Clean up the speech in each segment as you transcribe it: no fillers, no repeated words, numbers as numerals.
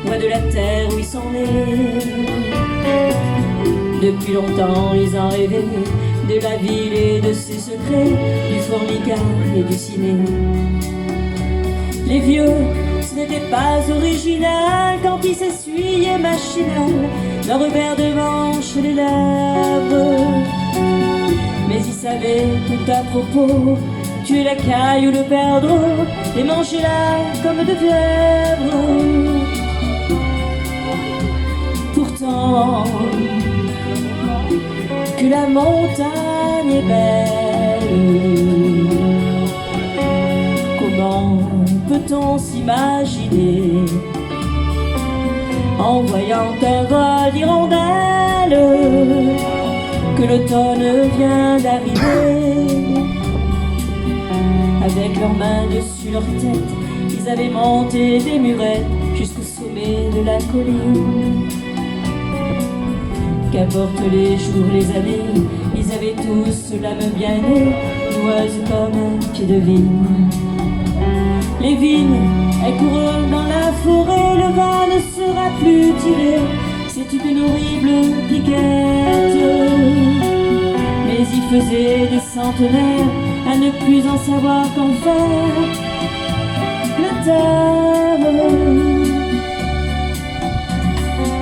loin de la terre où ils sont nés. Depuis longtemps ils en rêvaient, de la ville et de ses secrets, du formica et du ciné. Les vieux, ce n'était pas original quand ils s'essuyaient machinal leur revers de manche les lèvres. Mais ils savaient tout à propos, tuer la caille ou le perdre, et manger-la comme de fièvre. Pourtant, que la montagne est belle, comment peut-on s'imaginer en voyant un vol d'hirondelles que l'automne vient d'arriver? Avec leurs mains dessus leur tête, ils avaient monté des murettes jusqu'au sommet de la colline. Qu'importe les jours, les années, ils avaient tous l'âme bien née, noueuse comme un pied de vigne. Les vignes, elles courent dans la forêt, le vin ne sera plus tiré, c'est une horrible piquette. Mais il faisait des centenaires à ne plus en savoir qu'en faire. La terre,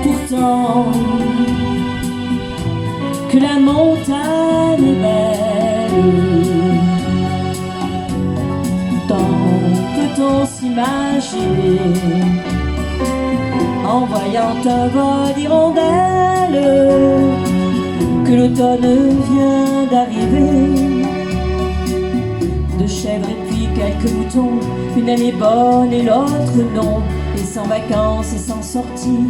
pourtant, que la montagne est belle, tant peut-on s'imaginer en voyant un vol d'hirondelles que l'automne vient d'arriver. De chèvres et puis quelques moutons, une année bonne et l'autre non, et sans vacances et sans sortie.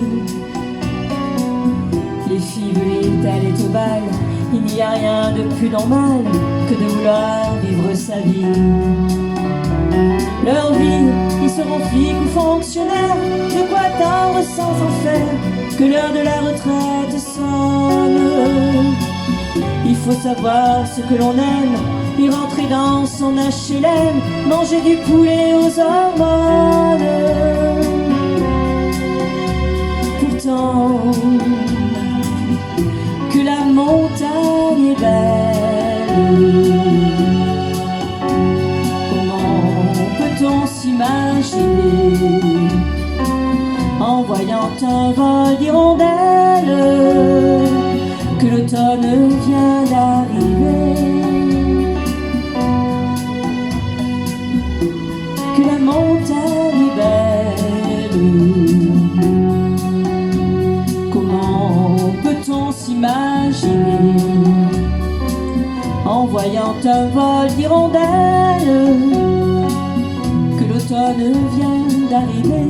Les filles voulaient aller au bal, il n'y a rien de plus normal que de vouloir vivre sa vie. Leur vie, ils seront flics ou fonctionnaires, de quoi attendre sans en faire que l'heure de la retraite sonne. Il faut savoir ce que l'on aime, y rentrer dans son HLM, manger du poulet aux hormones. Pourtant, que la montagne est belle, comment peut-on s'imaginer en voyant un vol d'hirondelles que l'automne vient d'arriver? Que la montagne est belle, comment peut-on s'imaginer en voyant un vol d'hirondelles que l'automne vient d'arriver?